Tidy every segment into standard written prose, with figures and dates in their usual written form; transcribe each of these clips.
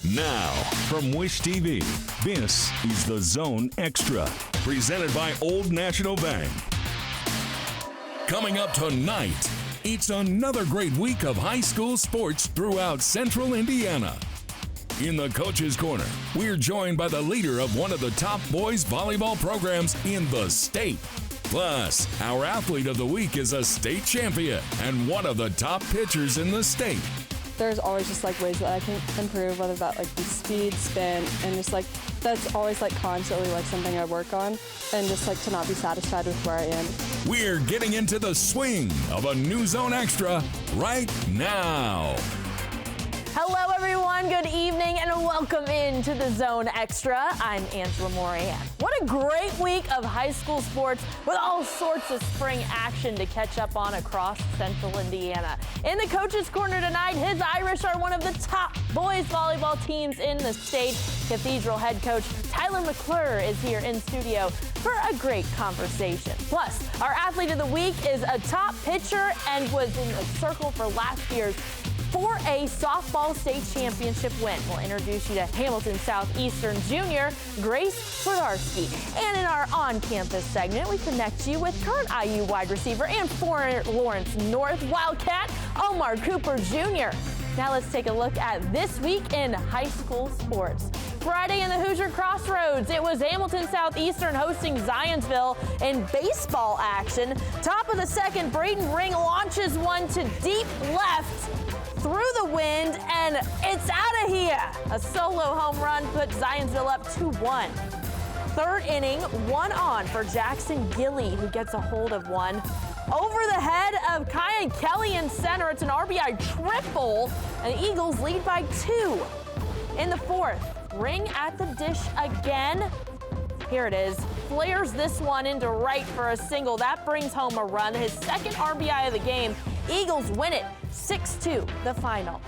Now, from Wish TV, this is The Zone Extra, presented by Old National Bank. Coming up tonight, it's another great week of high school sports throughout Central Indiana. In the Coach's Corner, we're joined by the leader of one of the top boys volleyball programs in the state. Plus, our athlete of the week is a state champion and one of the top pitchers in the state. There's always just ways that I can improve, whether that be speed, spin, and just that's always constantly something I work on, and just to not be satisfied with where I am. We're getting into the swing of a new Zone Extra right now. Hello everyone, good evening and welcome into the Zone Extra. I'm Angela Moran. What a great week of high school sports with all sorts of spring action to catch up on across Central Indiana. In the Coach's Corner tonight, his Irish are one of the top boys volleyball teams in the state. Cathedral head coach Tyler McClure is here in studio for a great conversation. Plus, our athlete of the week is a top pitcher and was in the circle for last year's 4A softball state championship win. We'll introduce you to Hamilton Southeastern junior Grace Swedarsky. And in our on-campus segment, we connect you with current IU wide receiver and former Lawrence North Wildcat, Omar Cooper Jr. Now let's take a look at this week in high school sports. Friday in the Hoosier Crossroads, it was Hamilton Southeastern hosting Zionsville in baseball action. Top of the second, Braden Ring launches one to deep left through the wind, and it's out of here. A solo home run put Zionsville up 2-1. Third inning, one on for Jackson Gilly, who gets a hold of one. Over the head of Kyan Kelly in center, it's an RBI triple, and the Eagles lead by 2. In the fourth, Ring at the dish again. Here it is. Flares this one into right for a single. That brings home a run, his second RBI of the game. Eagles win it 6-2, the final.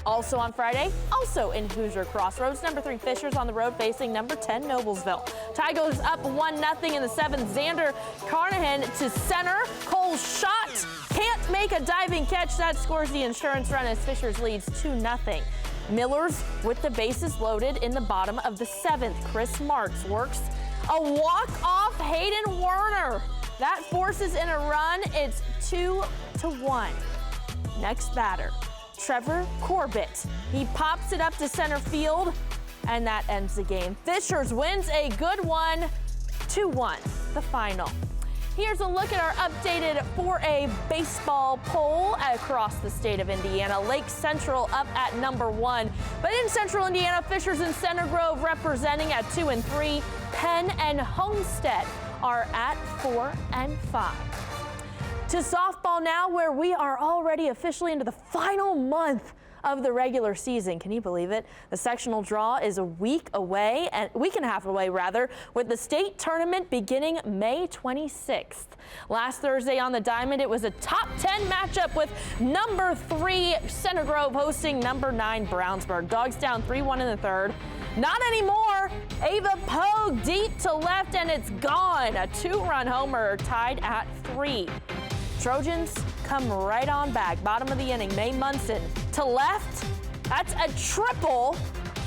Also on Friday, also in Hoosier Crossroads, number 3 Fishers on the road facing number 10 Noblesville. Tie goes up 1-0 in the 7th. Xander Carnahan to center. Cole's shot can't make a diving catch. That scores the insurance run as Fishers leads 2-0. Millers with the bases loaded in the bottom of the 7th. Chris Marks works a walk-off Hayden Werner. That forces in a run. It's 2-1. Next batter, Trevor Corbett. He pops it up to center field, and that ends the game. Fishers wins a good one, 2-1, the final. Here's a look at our updated 4A baseball poll across the state of Indiana. Lake Central up at number 1. But in Central Indiana, Fishers and Center Grove representing at 2 and 3. Penn and Homestead are at 4 and 5. To softball now, where we are already officially into the final month of the regular season. Can you believe it? The sectional draw is a week and a half away, with the state tournament beginning May 26th. Last Thursday on the Diamond, it was a top 10 matchup with number 3 Center Grove hosting number 9 Brownsburg. Dogs down 3-1 in the third. Not anymore. Ava Pogue deep to left, and it's gone. A 2-run homer tied at 3. Trojans come right on back. Bottom of the inning, May Munson to left. That's a triple.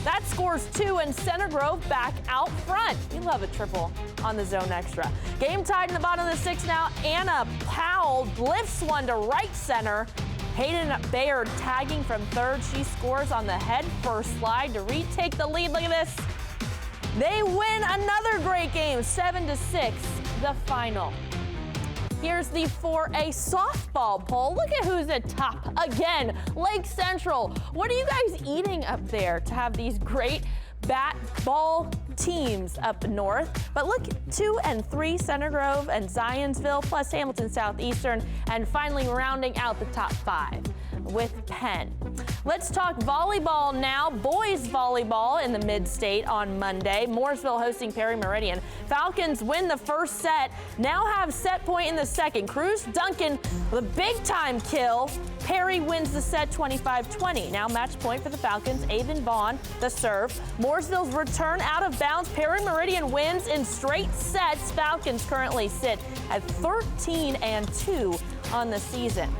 That scores 2, and Center Grove back out front. We love a triple on the Zone Extra. Game tied in the bottom of the 6th now. Anna Powell lifts one to right center. Hayden Bayard tagging from third. She scores on the head first slide to retake the lead. Look at this. They win another great game, 7-6, the final. Here's the 4A softball poll. Look at who's at top again. Lake Central. What are you guys eating up there to have these great bat ball teams up north? But look, 2 and 3 Center Grove and Zionsville, plus Hamilton Southeastern, and finally rounding out the top 5 with Penn. Let's talk volleyball now. Boys volleyball in the Mid-State on Monday. Mooresville hosting Perry Meridian. Falcons win the first set, now have set point in the second. Cruz Duncan with a big-time kill. Perry wins the set 25-20. Now match point for the Falcons. Avon Vaughn, the serve. Mooresville's return out of bounds. Perry Meridian wins in straight sets. Falcons currently sit at 13-2 on the season.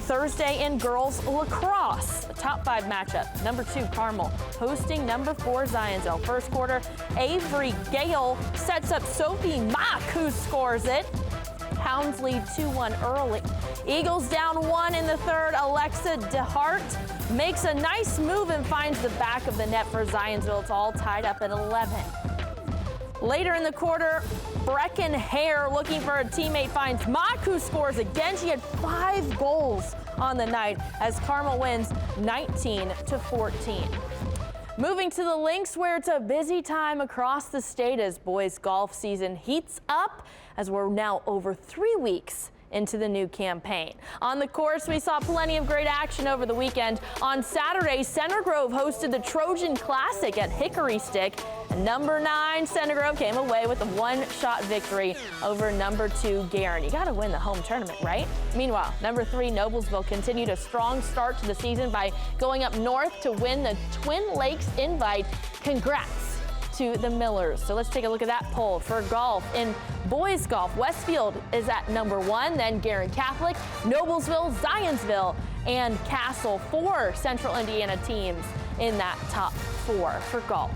Thursday in girls lacrosse. top 5 matchup. Number 2, Carmel hosting number 4, Zionsville. First quarter, Avery Gale sets up Sophie Mock, who scores it. Hounds lead 2-1 early. Eagles down 1 in the third. Alexa DeHart makes a nice move and finds the back of the net for Zionsville. It's all tied up at 11. Later in the quarter, Brecken Hare, looking for a teammate, finds Mock, who scores again. She had 5 goals on the night as Carmel wins 19-14. Moving to the links, where it's a busy time across the state as boys golf season heats up, as we're now over 3 weeks into the new campaign. On the course, we saw plenty of great action over the weekend. On Saturday, Center Grove hosted the Trojan Classic at Hickory Stick. And number 9, Center Grove came away with a 1-shot victory over number 2, Guerin. You got to win the home tournament, right? Meanwhile, number 3, Noblesville continued a strong start to the season by going up north to win the Twin Lakes Invite. Congrats to the Millers. So let's take a look at that poll. For golf, in boys golf, Westfield is at number 1, then Guerin Catholic, Noblesville, Zionsville, and Castle. 4 Central Indiana teams in that top 4 for golf.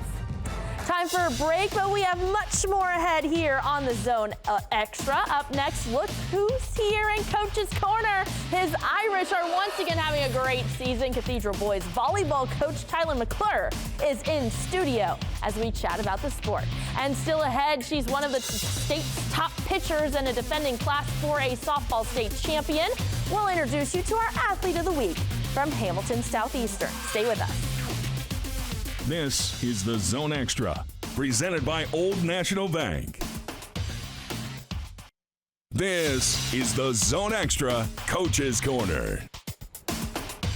Time for a break, but we have much more ahead here on the Zone Extra. Up next, look who's here in Coach's Corner. His Irish are once again having a great season. Cathedral boys volleyball coach Tyler McClure is in studio as we chat about the sport. And still ahead, she's one of the state's top pitchers and a defending Class 4A softball state champion. We'll introduce you to our Athlete of the Week from Hamilton Southeastern. Stay with us. This is the Zone Extra, presented by Old National Bank. This is the Zone Extra Coach's Corner.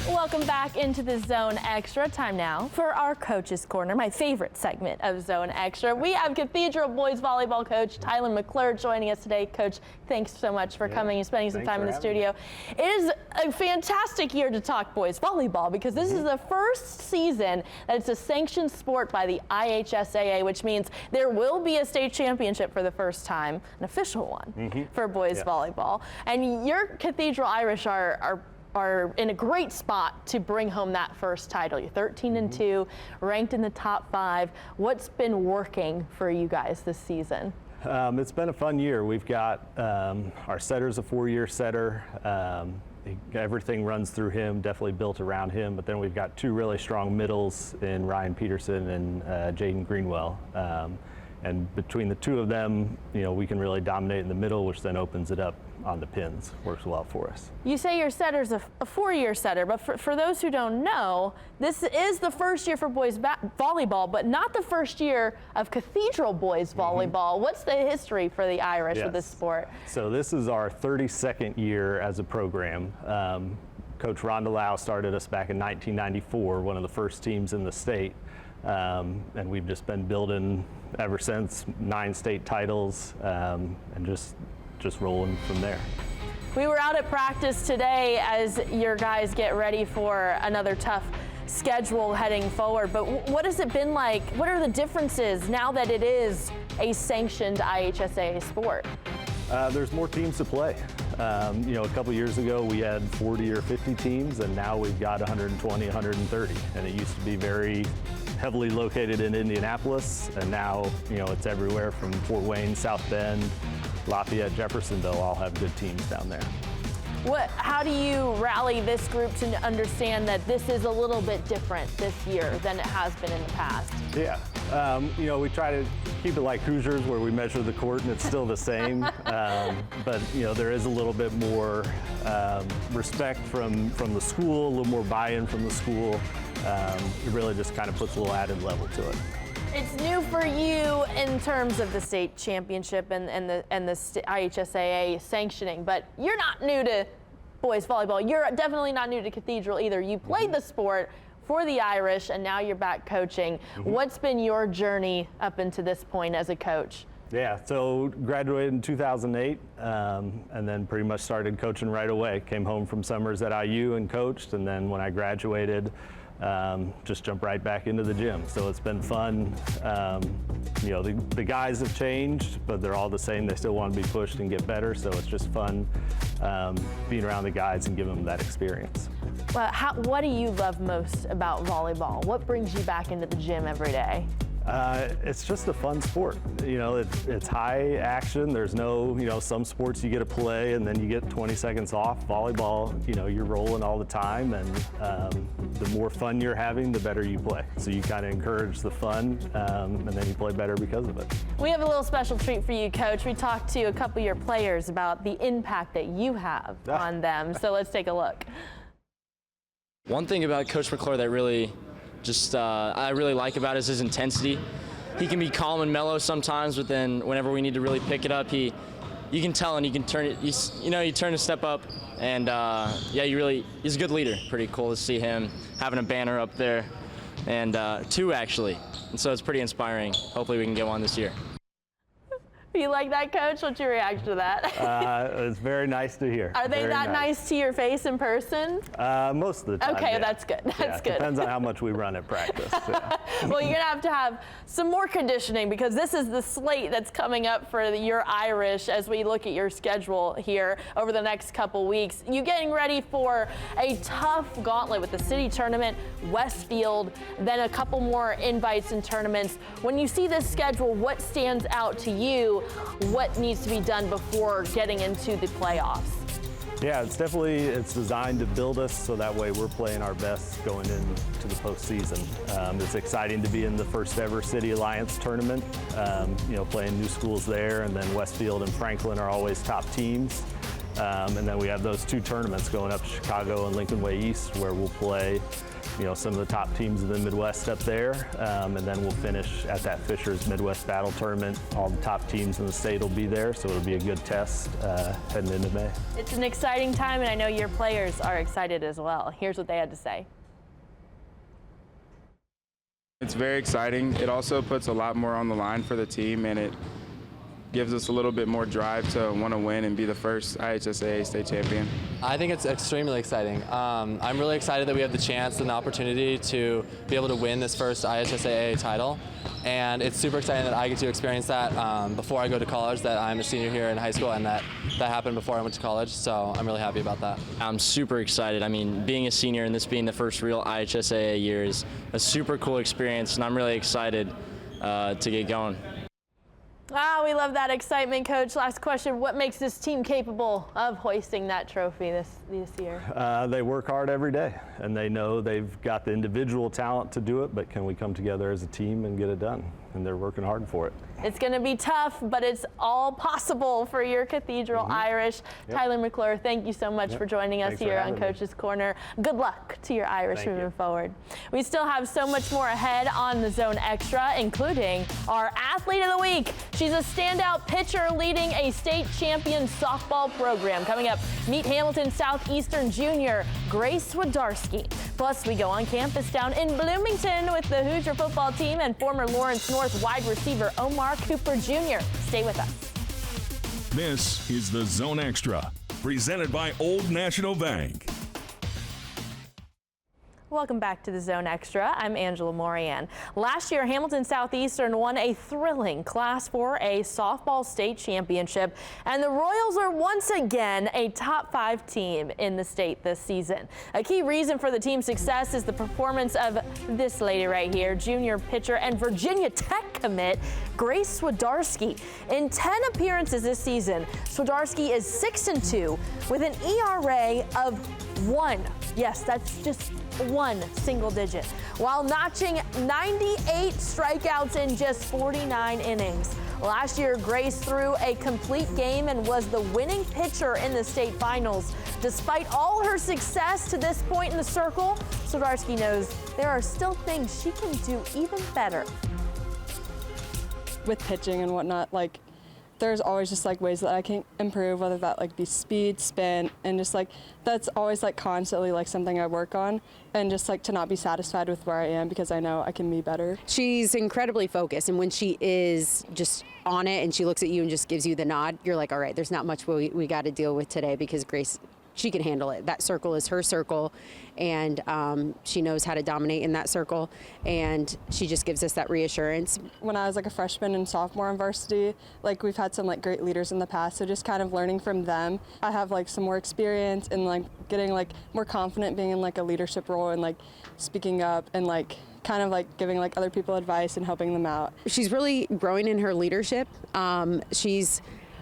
Welcome back into the Zone Extra. Time now for our Coach's Corner, my favorite segment of Zone Extra. We have Cathedral boys volleyball coach Tyler McClure joining us today. Coach, thanks so much for coming and spending some time in the studio. It is a fantastic year to talk boys volleyball because this is the first season that it's a sanctioned sport by the IHSAA, which means there will be a state championship for the first time, an official one for boys volleyball. And your Cathedral Irish are in a great spot to bring home that first title. You're 13-2, ranked in the top 5. What's been working for you guys this season? It's been a fun year. We've got our setter's a 4-year setter. Everything runs through him, definitely built around him. But then we've got 2 really strong middles in Ryan Peterson and Jaden Greenwell. And between the 2 of them, we can really dominate in the middle, which then opens it up on the pins. Works well for us. You say your setter's a 4-year setter, but for those who don't know, this is the first year for boys volleyball, but not the first year of Cathedral boys volleyball. What's the history for the Irish with this sport? So this is our 32nd year as a program. Coach Rhonda Lau started us back in 1994, one of the first teams in the state. And we've just been building ever since, 9 state titles, and just rolling from there. We were out at practice today as your guys get ready for another tough schedule heading forward, but what has it been like? What are the differences now that it is a sanctioned IHSAA sport? There's more teams to play. A couple years ago we had 40 or 50 teams, and now we've got 120, 130. And it used to be very heavily located in Indianapolis, and now it's everywhere from Fort Wayne, South Bend, Lafayette, Jeffersonville all have good teams down there. How do you rally this group to understand that this is a little bit different this year than it has been in the past? Yeah, we try to keep it like Hoosiers where we measure the court and it's still the same, but there is a little bit more respect from the school, a little more buy-in from the school. It really just kind of puts a little added level to it. It's new for you in terms of the state championship and the IHSAA sanctioning, but you're not new to boys volleyball. You're definitely not new to Cathedral either. You played the sport for the Irish, and now you're back coaching. What's been your journey up into this point as a coach? Yeah, so graduated in 2008, and then pretty much started coaching right away. Came home from summers at IU and coached, and then when I graduated, just jumped right back into the gym. So it's been fun. The guys have changed, but they're all the same. They still want to be pushed and get better, so it's just fun being around the guys and giving them that experience. Well, what do you love most about volleyball? What brings you back into the gym every day? It's just a fun sport. You know, it's high action. There's no, some sports you get to play and then you get 20 seconds off. Volleyball, you're rolling all the time, and the more fun you're having, the better you play. So you kind of encourage the fun, and then you play better because of it. We have a little special treat for you, Coach. We talked to a couple of your players about the impact that you have on them. So let's take a look. One thing about Coach McClure that really I really like about is his intensity. He can be calm and mellow sometimes, but then whenever we need to really pick it up, you can tell and you can turn it. You turn a step up, and he's a good leader. Pretty cool to see him having a banner up there, and 2 actually, and so it's pretty inspiring. Hopefully we can get one this year. You like that, Coach? What's your reaction to that? It's very nice to hear. Are they very that nice to your face in person? Most of the time. Okay, yeah. That's good. That's good. Depends on how much we run at practice. Yeah. Well, you're going to have some more conditioning, because this is the slate that's coming up for your Irish as we look at your schedule here over the next couple weeks. You're getting ready for a tough gauntlet with the city tournament, Westfield, then a couple more invites and tournaments. When you see this schedule, what stands out to you? What needs to be done before getting into the playoffs? Yeah, it's designed to build us so that way we're playing our best going into the postseason. It's exciting to be in the first ever City Alliance tournament, playing new schools there, and then Westfield and Franklin are always top teams. And then we have those 2 tournaments going up to Chicago and Lincoln Way East, where we'll play some of the top teams in the Midwest up there, and then we'll finish at that Fisher's Midwest Battle Tournament. All the top teams in the state will be there, so it'll be a good test heading into May. It's an exciting time, and I know your players are excited as well. Here's what they had to say. It's very exciting. It also puts a lot more on the line for the team, and it gives us a little bit more drive to want to win and be the first IHSAA state champion. I think it's extremely exciting. I'm really excited that we have the chance and the opportunity to be able to win this first IHSAA title. And it's super exciting that I get to experience that before I go to college, that I'm a senior here in high school, and that happened before I went to college. So I'm really happy about that. I'm super excited. I mean, being a senior and this being the first real IHSAA year is a super cool experience, and I'm really excited to get going. We love that excitement, Coach. Last question, what makes this team capable of hoisting that trophy this year? They work hard every day, and they know they've got the individual talent to do it, but can we come together as a team and get it done? And they're working hard for it. It's going to be tough, but it's all possible for your Cathedral Irish. Yep. Tyler McClure, thank you so much for joining us here on Coach's Corner. Good luck to your Irish moving forward. We still have so much more ahead on the Zone Extra, including our Athlete of the Week. She's a standout pitcher leading a state champion softball program. Coming up, meet Hamilton Southeastern junior Grace Swedarsky. Plus, we go on campus down in Bloomington with the Hoosier football team and former Lawrence North wide receiver Omar Cooper Jr. Stay with us. This is the Zone Extra, presented by Old National Bank. Welcome back to the Zone Extra. I'm Angela Morian. Last year, Hamilton Southeastern won a thrilling Class 4A softball state championship, and the Royals are once again a top 5 team in the state this season. A key reason for the team's success is the performance of this lady right here, junior pitcher and Virginia Tech commit Grace Swedarsky. In 10 appearances this season, Swedarsky is 6-2 with an ERA of 1. Yes, that's just 1 single digit, while notching 98 strikeouts in just 49 innings. Last year, Grace threw a complete game and was the winning pitcher in the state finals. Despite all her success to this point in the circle, Swedarsky knows there are still things she can do even better. With pitching and whatnot, there's always just ways that I can improve, whether that be speed, spin, and just that's always constantly something I work on, and just to not be satisfied with where I am, because I know I can be better. She's incredibly focused, and when she is just on it and she looks at you and just gives you the nod, you're like, all right, there's not much we got to deal with today, because Grace she can handle it. That circle is her circle, and she knows how to dominate in that circle, and she just gives us that reassurance. When I was like a freshman and sophomore in varsity, like we've had some like great leaders in the past, so just kind of learning from them. I have like some more experience and like getting like more confident being in like a leadership role and like speaking up and like kind of like giving like other people advice and helping them out. She's really growing in her leadership. She's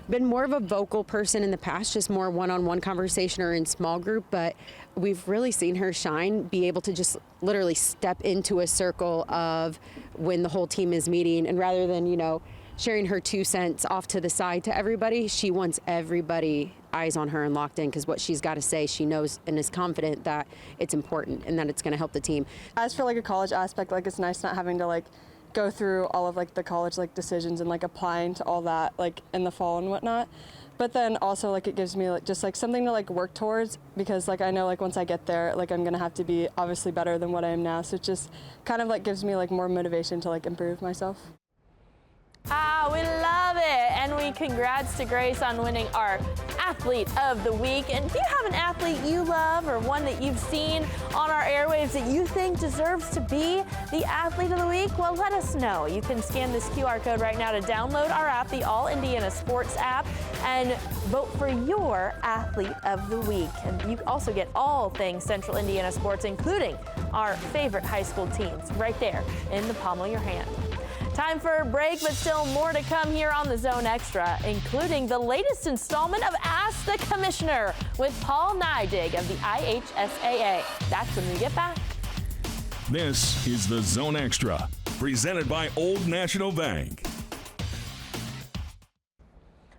been more of a vocal person in the past, just more one-on-one conversation or in small group, but we've really seen her shine, be able to just literally step into a circle of when the whole team is meeting, and rather than, you know, sharing her 2 cents off to the side to everybody, she wants everybody eyes on her and locked in, because what she's got to say, she knows and is confident that it's important and that it's going to help the team. As for like a college aspect, like it's nice not having to like go through all of like the college like decisions and like applying to all that like in the fall and whatnot. But then also like it gives me like just like something to like work towards, because like I know like once I get there, like I'm gonna have to be obviously better than what I am now. So it just kind of like gives me like more motivation to like improve myself. We love it. And we congrats to Grace on winning our Athlete of the Week. And do you have an athlete you love or one that you've seen on our airwaves that you think deserves to be the Athlete of the Week? Well, let us know. You can scan this QR code right now to download our app, the All Indiana Sports app, and vote for your Athlete of the Week. And you also get all things Central Indiana sports, including our favorite high school teams, right there in the palm of your hand. Time for a break, but still more to come here on the Zone Extra, including the latest installment of Ask the Commissioner with Paul Neidig of the IHSAA. That's when we get back. This is the Zone Extra, presented by Old National Bank.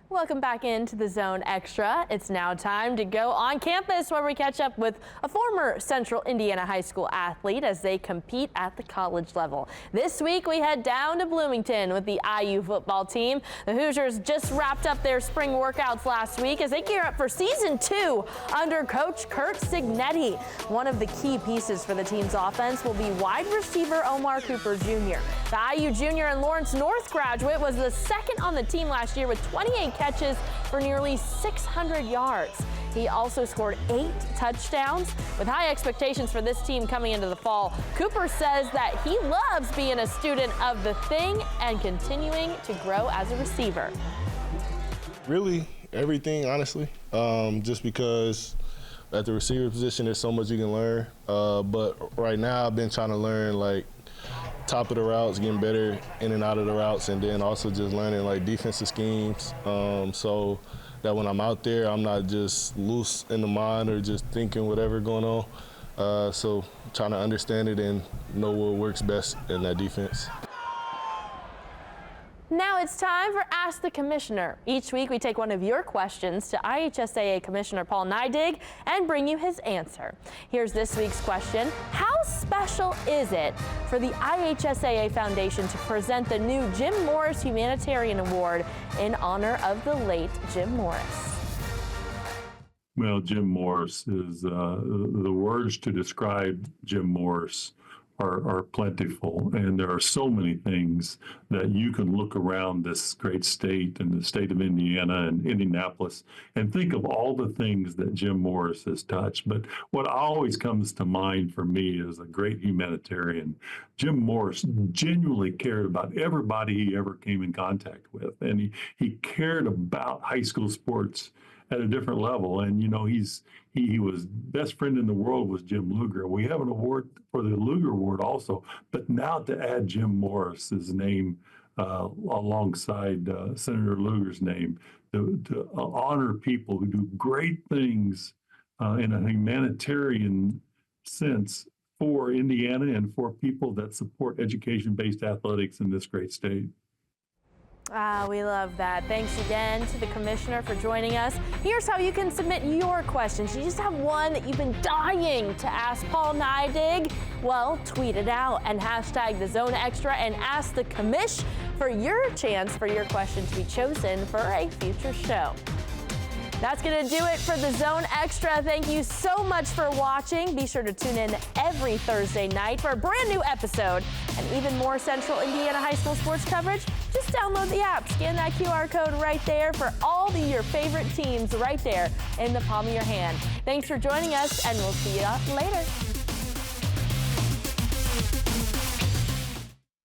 Welcome back into the Zone Extra. It's now time to go on campus where we catch up with a former Central Indiana high school athlete as they compete at the college level. This week we head down to Bloomington with the IU football team. The Hoosiers just wrapped up their spring workouts last week as they gear up for season 2 under Coach Kurt Signetti. One of the key pieces for the team's offense will be wide receiver Omar Cooper Jr. The IU junior and Lawrence North graduate was the second on the team last year with 28 catches for nearly 600 yards. He also scored 8 touchdowns. With high expectations for this team coming into the fall, Cooper says that he loves being a student of the thing and continuing to grow as a receiver. Really, everything, honestly, just because at the receiver position there's so much you can learn. But right now I've been trying to learn like top of the routes, getting better in and out of the routes, and then also just learning like defensive schemes, so that when I'm out there, I'm not just loose in the mind or just thinking whatever going on. So trying to understand it and know what works best in that defense. Now it's time for Ask the Commissioner. Each week we take one of your questions to IHSAA Commissioner Paul Neidig and bring you his answer. Here's this week's question. How special is it for the IHSAA Foundation to present the new Jim Morris Humanitarian Award in honor of the late Jim Morris? Well, Jim Morris is, the words to describe Jim Morris are plentiful, and there are so many things that you can look around this great state and the state of Indiana and Indianapolis and think of all the things that Jim Morris has touched. But what always comes to mind for me is a great humanitarian. Jim Morris genuinely cared about everybody he ever came in contact with, and he cared about high school sports at a different level. And you know, he was best friend in the world was Jim Lugar. We have an award for the Lugar Award also, but now to add Jim Morris's name alongside Senator Lugar's name to honor people who do great things in a humanitarian sense for Indiana and for people that support education-based athletics in this great state. We love that. Thanks again to the Commissioner for joining us. Here's how you can submit your questions. You just have one that you've been dying to ask Paul Neidig. Well, tweet it out and hashtag the Zone Extra and ask the Commish for your chance for your question to be chosen for a future show. That's going to do it for the Zone Extra. Thank you so much for watching. Be sure to tune in every Thursday night for a brand new episode and even more Central Indiana high school sports coverage Just download the app, scan that QR code right there for all your favorite teams right there in the palm of your hand. Thanks for joining us, and we'll see you later.